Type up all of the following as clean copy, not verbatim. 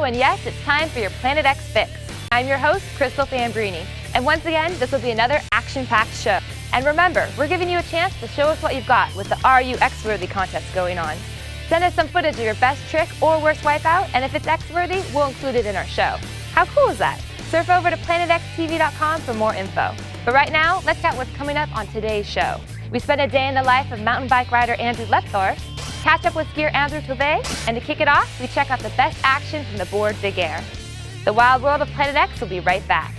Oh, and yes, it's time for your Planet X Fix. I'm your host, Crystal Fambrini, and once again, this will be another action-packed show. And remember, we're giving you a chance to show us what you've got with the Are You X-Worthy contest going on. Send us some footage of your best trick or worst wipeout, and if it's X-Worthy, we'll include it in our show. How cool is that? Surf over to planetxtv.com for more info. But right now, let's get what's coming up on today's show. We spend a day in the life of mountain bike rider Andrew Lepthorpe, catch up with skier Andrew Tove, and to kick it off, we check out the best action from the board Big Air. The wild world of Planet X will be right back.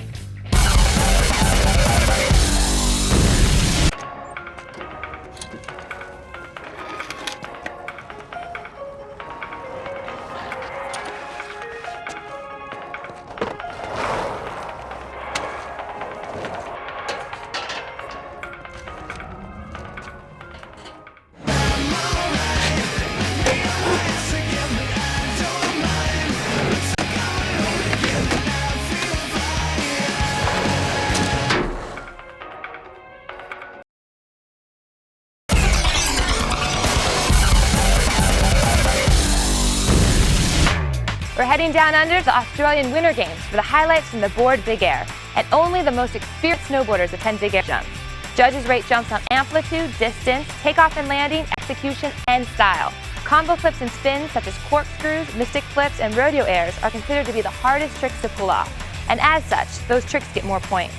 We're heading down under the Australian Winter Games for the highlights from the board Big Air, and only the most experienced snowboarders attend Big Air jumps. Judges rate jumps on amplitude, distance, takeoff and landing, execution, and style. Combo flips and spins such as corkscrews, mystic flips, and rodeo airs are considered to be the hardest tricks to pull off, and as such, those tricks get more points.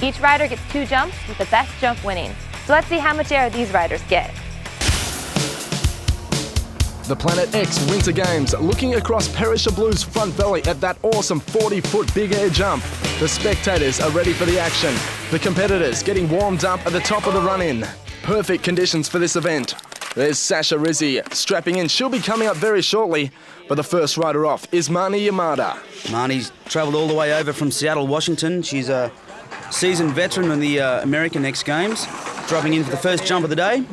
Each rider gets 2 jumps, with the best jump winning. So let's see how much air these riders get. The Planet X Winter Games, looking across Perisher Blue's front valley at that awesome 40-foot big air jump. The spectators are ready for the action. The competitors getting warmed up at the top of the run-in. Perfect conditions for this event. There's Sasha Rizzi strapping in. She'll be coming up very shortly, but the first rider off is Marnie Yamada. Marnie's travelled all the way over from Seattle, Washington. She's a seasoned veteran in the American X Games, dropping in for the first jump of the day.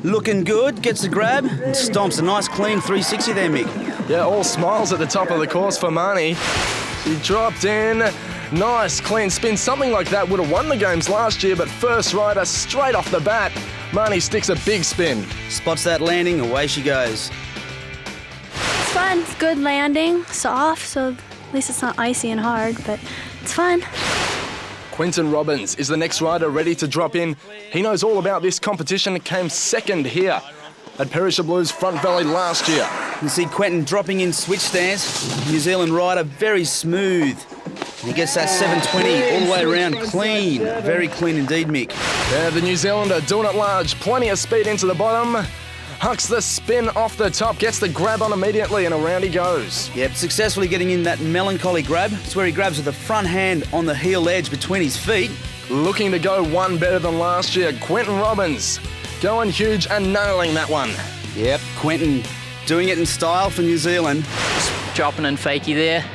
Looking good, gets the grab, and stomps a nice clean 360 there, Mick. Yeah, all smiles at the top of the course for Marnie. She dropped in, nice clean spin. Something like that would have won the games last year, but first rider straight off the bat. Marnie sticks a big spin. Spots that landing, away she goes. It's fun, it's good landing, soft, so at least it's not icy and hard, but it's fun. Quentin Robbins is the next rider ready to drop in. He knows all about this competition and came second here at Perisher Blue's front valley last year. You see Quentin dropping in switch stance. New Zealand rider, very smooth. And he gets that 720 all the way around, clean. Very clean indeed, Mick. Yeah, the New Zealander doing it large, plenty of speed into the bottom. Hucks the spin off the top, gets the grab on immediately, and around he goes. Yep, successfully getting in that melancholy grab. It's where he grabs with the front hand on the heel edge between his feet. Looking to go one better than last year, Quentin Robbins going huge and nailing that one. Yep, Quentin doing it in style for New Zealand. Just dropping in fakie there.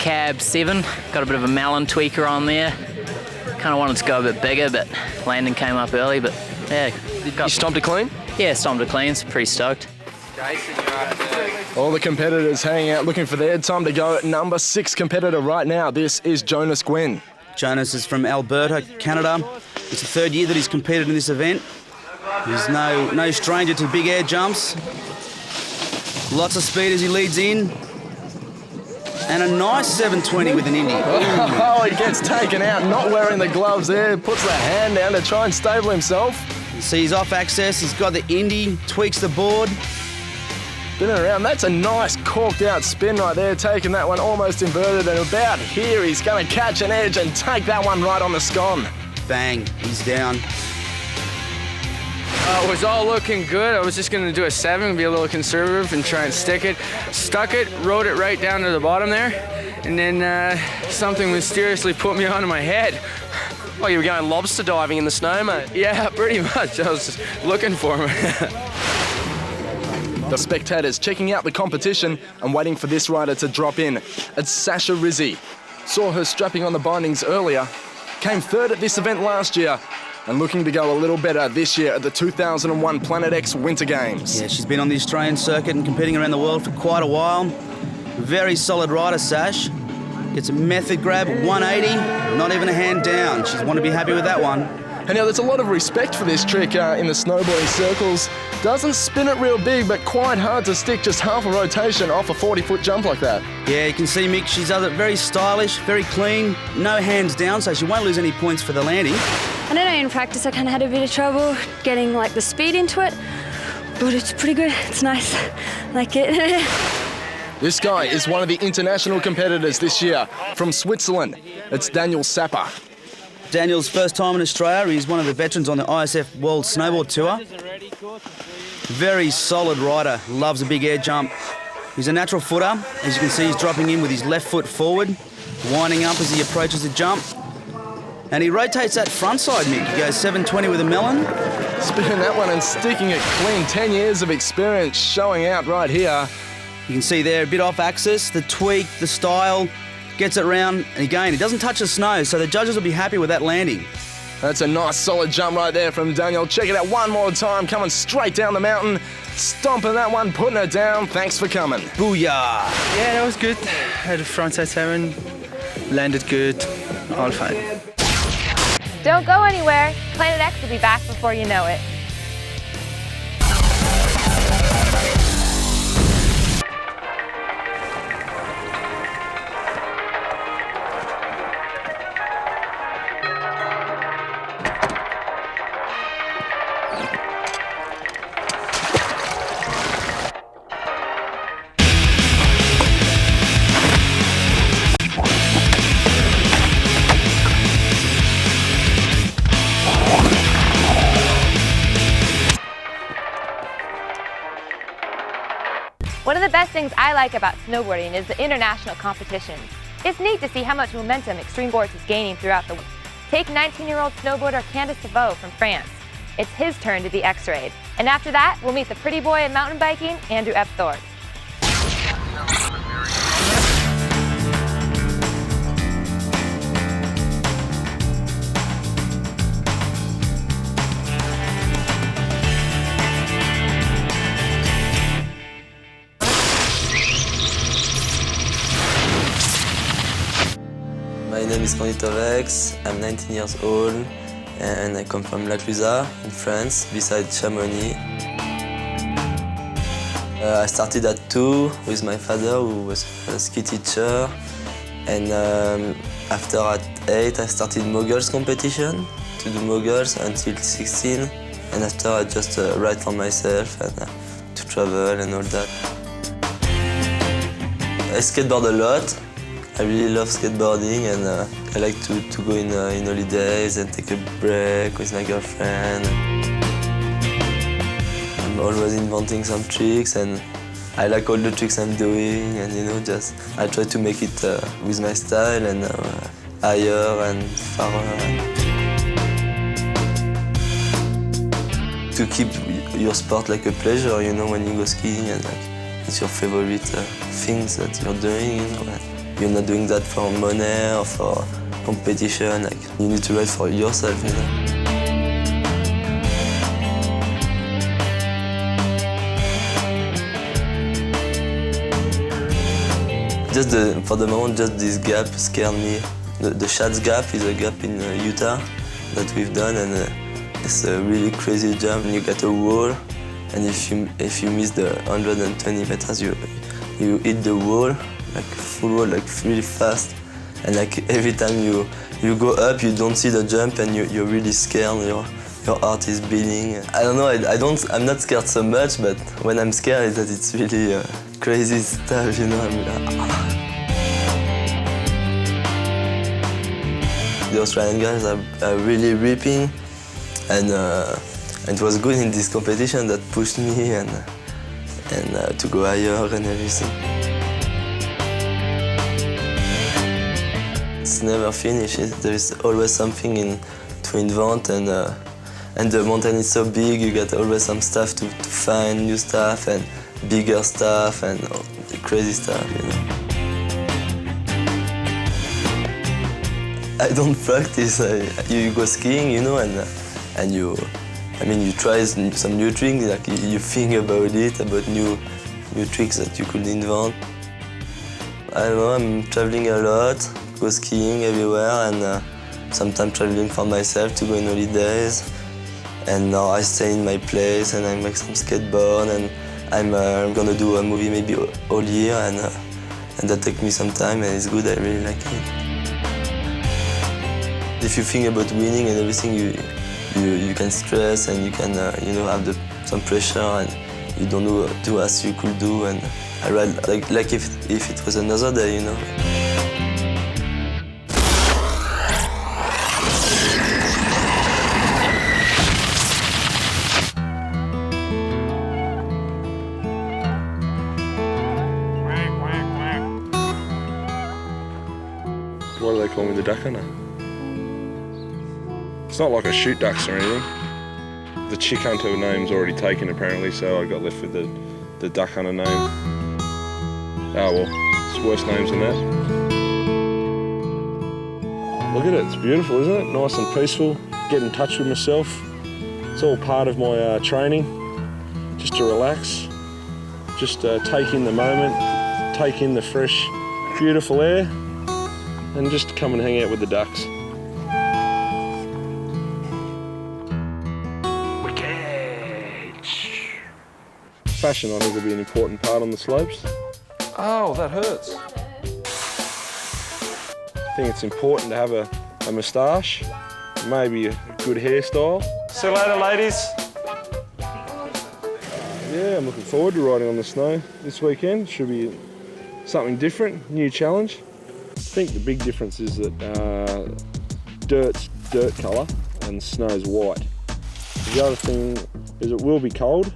Cab 7, got a bit of a melon tweaker on there. Kind of wanted to go a bit bigger, but landing came up early, but yeah. You stomped it clean? Yeah, stomped it clean, so pretty stoked. All the competitors hanging out looking for their time to go. Number 6 competitor right now, this is Jonas Gwynn. Jonas is from Alberta, Canada. It's the 3rd year that he's competed in this event. He's no stranger to big air jumps. Lots of speed as he leads in. And a nice 720 with an Indy. Oh, he gets taken out, not wearing the gloves there, puts the hand down to try and stable himself. You see he's off access, he's got the Indy, tweaks the board. Spinning around, that's a nice corked out spin right there, taking that one almost inverted, and about here he's going to catch an edge and take that one right on the scone. Bang, he's down. It was all looking good. I was just going to do a 7, be a little conservative and try and stick it. Stuck it, rode it right down to the bottom there, and then something mysteriously put me onto my head. Oh, you were going lobster diving in the snow, mate? Yeah, pretty much. I was just looking for him. The spectators checking out the competition and waiting for this rider to drop in. It's Sasha Rizzi. Saw her strapping on the bindings earlier. Came 3rd at this event last year and looking to go a little better this year at the 2001 Planet X Winter Games. Yeah, she's been on the Australian circuit and competing around the world for quite a while. Very solid rider, Sash. Gets a method grab, 180, not even a hand down. She's want to be happy with that one. And now there's a lot of respect for this trick in the snowboarding circles. Doesn't spin it real big, but quite hard to stick just half a rotation off a 40-foot jump like that. Yeah, you can see Mick, she does it very stylish, very clean, no hands down, so she won't lose any points for the landing. I don't know, in practice I kind of had a bit of trouble getting like the speed into it, but it's pretty good. It's nice. Like it. This guy is one of the international competitors this year from Switzerland. It's Daniel Sapper. Daniel's first time in Australia. He's one of the veterans on the ISF World Snowboard Tour. Very solid rider, loves a big air jump. He's a natural footer. As you can see, he's dropping in with his left foot forward, winding up as he approaches the jump. And he rotates that front side, Mick. He goes 720 with a melon. Spinning that one and sticking it clean. 10 years of experience showing out right here. You can see there, a bit off axis, the tweak, the style, gets it round, and again, he doesn't touch the snow, so the judges will be happy with that landing. That's a nice solid jump right there from Daniel. Check it out one more time, coming straight down the mountain, stomping that one, putting it down. Thanks for coming. Booyah! Yeah, that was good. Had a frontside 7, landed good, all fine. Don't go anywhere. Planet X will be back before you know it. One of the best things I like about snowboarding is the international competitions. It's neat to see how much momentum Extremeboards is gaining throughout the world. Take 19-year-old snowboarder Candice DeVoe from France. It's his turn to be X-rayed. And after that, we'll meet the pretty boy in mountain biking, Andrew Epthorpe. My name is Candice Vex. I'm 19 years old and I come from La Clusaz in France, beside Chamonix. I started at 2 with my father, who was a ski teacher, and after at 8 I started moguls competition, to do moguls until 16, and after I just ride for myself and to travel and all that. I skateboard a lot. I really love skateboarding, and I like to go in holidays and take a break with my girlfriend. I'm always inventing some tricks, and I like all the tricks I'm doing, and just I try to make it with my style and higher and farther. To keep your sport like a pleasure, when you go skiing, and it's your favorite things that you're doing, You're not doing that for money or for competition. You need to ride for yourself, For the moment, just this gap scared me. The Schatz Gap is a gap in Utah that we've done, and it's a really crazy jump. You get a wall, and if you miss the 120 meters, you hit the wall. Full wall, really fast, and every time you go up, you don't see the jump, and you're really scared. Your heart is beating. I don't know. I'm not scared so much, but when I'm scared, it's really crazy stuff. I'm The Australian guys are really ripping, and it was good in this competition that pushed me and to go higher and everything. It's never finished. There is always something to invent, and the mountain is so big. You get always some stuff to find, new stuff and bigger stuff and crazy stuff. I don't practice. You go skiing, and you try some new tricks. You think about it, about new tricks that you could invent. I don't know. I'm traveling a lot. Go skiing everywhere, sometimes traveling for myself to go on holidays. And now I stay in my place and I make some skateboard, and I'm gonna do a movie maybe all year, and that takes me some time, and it's good. I really like it. If you think about winning and everything, you can stress and you can have some pressure, and you don't do as you could do. And I rather like if it was another day, you know. Why do they call me the duck hunter? It's not like I shoot ducks or anything. The chick hunter name's already taken apparently, so I got left with the duck hunter name. Oh well, it's worse names than that. Look at it, it's beautiful, isn't it? Nice and peaceful, get in touch with myself. It's all part of my training, just to relax, just take in the moment, take in the fresh, beautiful air, and just come and hang out with the ducks. Fashion, I think, will be an important part on the slopes. Oh, that hurts. I think it's important to have a moustache, maybe a good hairstyle. See you later, ladies. Yeah, I'm looking forward to riding on the snow this weekend. Should be something different, new challenge. I think the big difference is that dirt's dirt colour and snow's white. The other thing is it will be cold.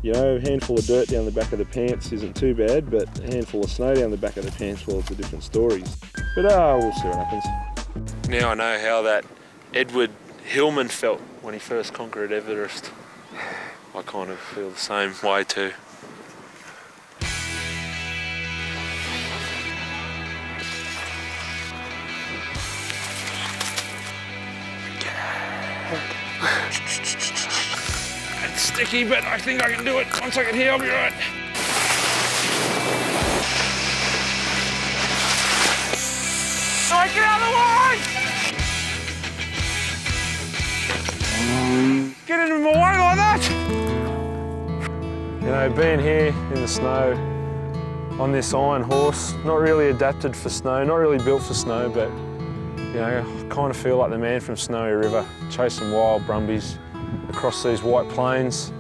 You know, a handful of dirt down the back of the pants isn't too bad, but a handful of snow down the back of the pants, well, it's a different story. But we'll see what happens. Now I know how that Edward Hillman felt when he first conquered Everest. I kind of feel the same way too. It's sticky, but I think I can do it. Once I get here, I'll be right. Alright, get out of the way! Get into my way like that! You know, being here in the snow on this iron horse, not really adapted for snow, not really built for snow, but you know, I kind of feel like the man from Snowy River, chasing wild brumbies across these white plains.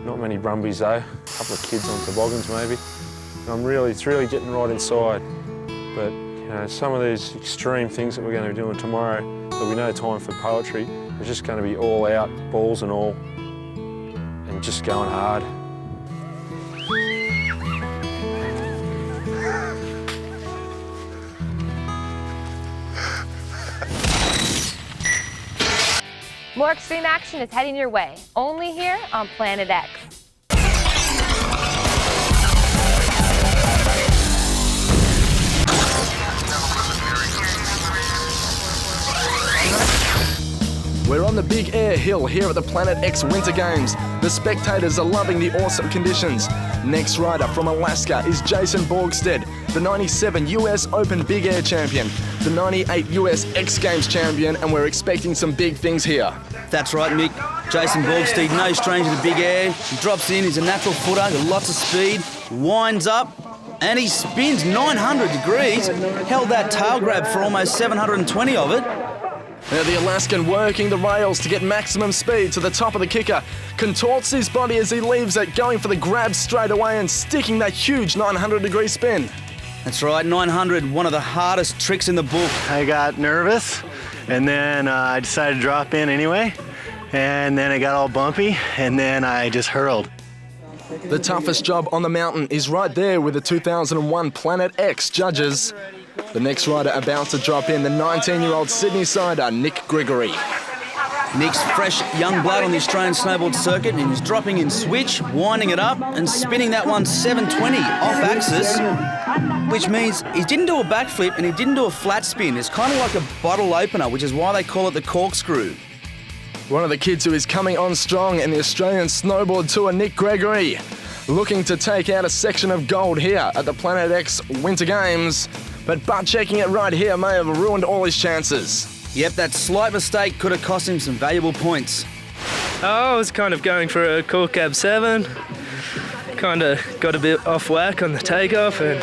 Not many brumbies though, a couple of kids on toboggans maybe. And it's really getting right inside. But you know, some of these extreme things that we're going to be doing tomorrow, there'll be no time for poetry. We're just going to be all out, balls and all, and just going hard. More extreme action is heading your way, only here on Planet X. We're on the Big Air Hill here at the Planet X Winter Games. The spectators are loving the awesome conditions. Next rider from Alaska is Jason Borgstead, the 97 US Open Big Air champion, the 98 US X Games champion, and we're expecting some big things here. That's right, Mick. Jason Borgstead, no stranger to big air. He drops in, he's a natural footer, got lots of speed, winds up, and he spins 900 degrees. Held that tail grab for almost 720 of it. Now the Alaskan working the rails to get maximum speed to the top of the kicker. Contorts his body as he leaves it, going for the grab straight away and sticking that huge 900-degree spin. That's right, 900, one of the hardest tricks in the book. I got nervous, and then I decided to drop in anyway, and then it got all bumpy, and then I just hurled. The toughest job on the mountain is right there with the 2001 Planet X judges. The next rider about to drop in, the 19-year-old Sydney-sider, Nick Gregory. Nick's fresh young blood on the Australian snowboard circuit, and he's dropping in switch, winding it up, and spinning that one 720 off axis, which means he didn't do a backflip and he didn't do a flat spin. It's kind of like a bottle opener, which is why they call it the corkscrew. One of the kids who is coming on strong in the Australian Snowboard Tour, Nick Gregory, looking to take out a section of gold here at the Planet X Winter Games, but butt checking it right here may have ruined all his chances. Yep, that slight mistake could have cost him some valuable points. I was kind of going for a Core Cab 7. Kind of got a bit off whack on the takeoff and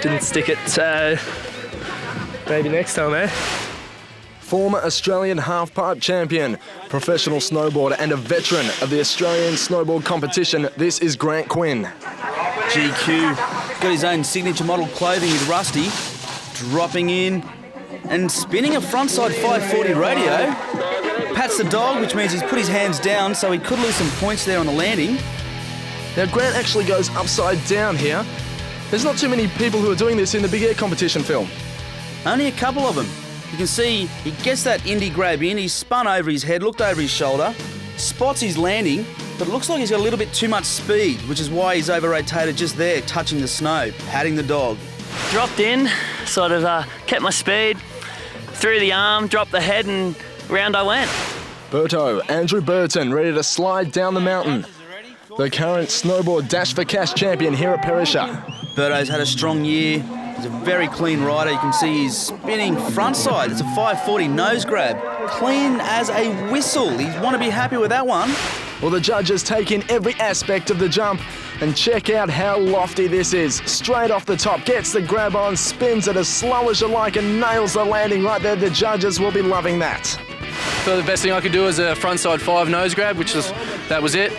didn't stick it, so maybe next time, eh? Former Australian half-pipe champion, professional snowboarder and a veteran of the Australian snowboard competition, this is Grant Quinn. GQ got his own signature model clothing with Rusty, dropping in and spinning a frontside 540 radio. Pats the dog, which means he's put his hands down, so he could lose some points there on the landing. Now Grant actually goes upside down here. There's not too many people who are doing this in the big air competition film. Only a couple of them. You can see he gets that indie grab in, he's spun over his head, looked over his shoulder, spots his landing, but it looks like he's got a little bit too much speed, which is why he's over-rotated just there, touching the snow, patting the dog. Dropped in, sort of kept my speed, threw the arm, dropped the head, and round I went. Berto, Andrew Burton, ready to slide down the mountain. The current snowboard Dash for Cash champion here at Perisher. Berto's had a strong year. He's a very clean rider. You can see he's spinning frontside. It's a 540 nose grab. Clean as a whistle. You want to be happy with that one. Well, the judges take in every aspect of the jump and check out how lofty this is. Straight off the top, gets the grab on, spins it as slow as you like and nails the landing right there. The judges will be loving that. So the best thing I could do was a frontside 5 nose grab, that was it.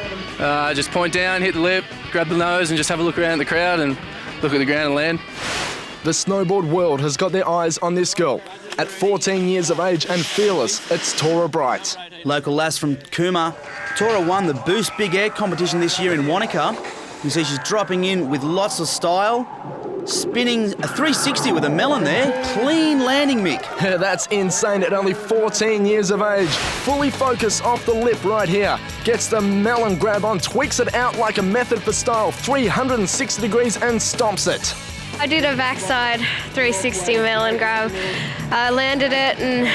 Just point down, hit the lip, grab the nose and just have a look around the crowd and look at the ground and land. The snowboard world has got their eyes on this girl. At 14 years of age and fearless, it's Tora Bright. Local lass from Cooma. Tora won the Boost Big Air competition this year in Wanaka. You see she's dropping in with lots of style, spinning a 360 with a melon there. Clean landing, Mick. That's insane at only 14 years of age. Fully focused off the lip right here. Gets the melon grab on, tweaks it out like a method for style, 360 degrees and stomps it. I did a backside 360 melon grab. I landed it and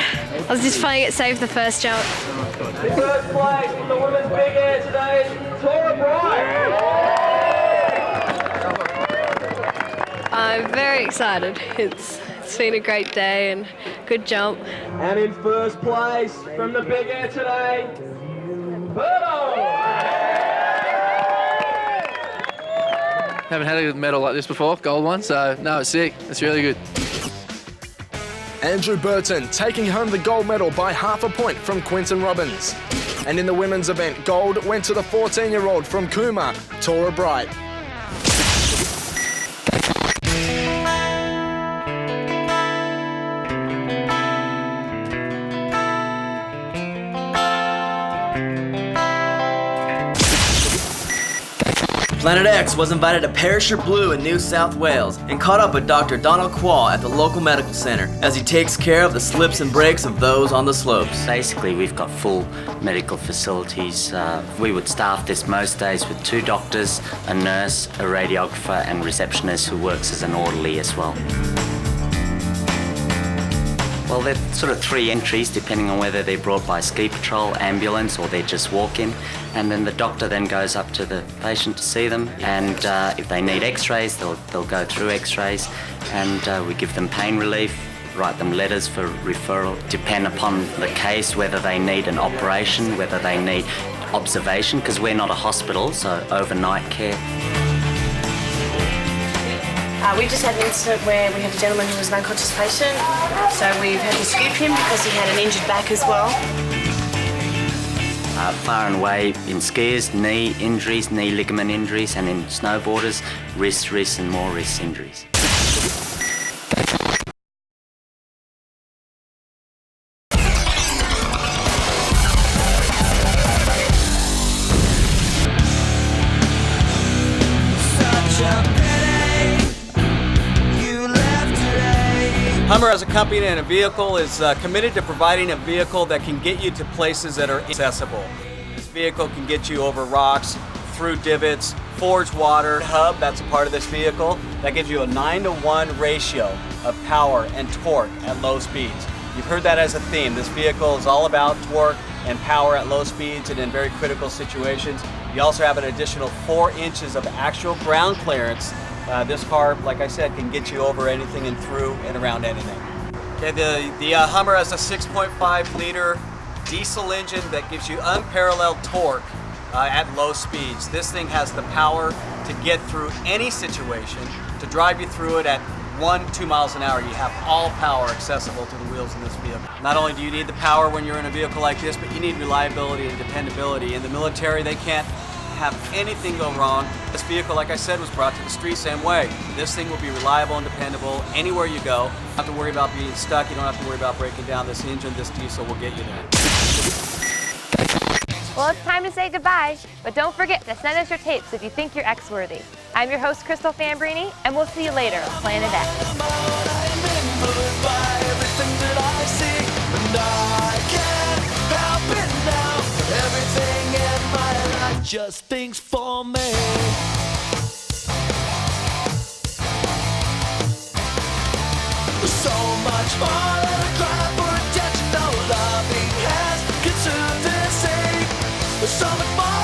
I was just playing it safe the first jump. First place in the women's big air today is Tora Bright. I'm very excited. It's been a great day and good jump. And in first place from the big air today, Berto. Haven't had a medal like this before, gold one, so no, it's sick. It's really good. Andrew Burton taking home the gold medal by half a point from Quinton Robbins. And in the women's event, gold went to the 14-year-old from Cooma, Tora Bright. Planet X was invited to Perisher Blue in New South Wales and caught up with Dr. Donald Quall at the local medical center as he takes care of the slips and breaks of those on the slopes. Basically, we've got full medical facilities. We would staff this most days with 2 doctors, a nurse, a radiographer and receptionist who works as an orderly as well. Well, they're sort of 3 entries depending on whether they're brought by ski patrol, ambulance or they just walk in. And then the doctor then goes up to the patient to see them, and if they need x-rays, they'll go through x-rays, and we give them pain relief, write them letters for referral, depend upon the case, whether they need an operation, whether they need observation, because we're not a hospital, so overnight care. We just had an incident where we had a gentleman who was an unconscious patient, so we've had to scoop him because he had an injured back as well. Far and away in skiers, knee injuries, knee ligament injuries, and in snowboarders, wrist and more wrist injuries. Hummer as a company and a vehicle is committed to providing a vehicle that can get you to places that are accessible. This vehicle can get you over rocks, through divots, forged water. Hub, that's a part of this vehicle, that gives you a 9-to-1 ratio of power and torque at low speeds. You've heard that as a theme. This vehicle is all about torque and power at low speeds and in very critical situations. You also have an additional 4 inches of actual ground clearance. This car, like I said, can get you over anything and through and around anything. Okay, the Hummer has a 6.5 liter diesel engine that gives you unparalleled torque at low speeds. This thing has the power to get through any situation, to drive you through it at 1-2 miles an hour. You have all power accessible to the wheels in this vehicle. Not only do you need the power when you're in a vehicle like this, but you need reliability and dependability. In the military, they can't have anything go wrong. This vehicle, like I said, was brought to the street same way. This thing will be reliable and dependable anywhere you go. You don't have to worry about being stuck. You don't have to worry about breaking down. This engine, this diesel will get you there. Well, it's time to say goodbye, but don't forget to send us your tapes if you think you're X-worthy. I'm your host, Crystal Fambrini, and we'll see you later on Planet X. Just thinks for me. So much more than a cry for attention. No loving hands can soothe this ache. So much more.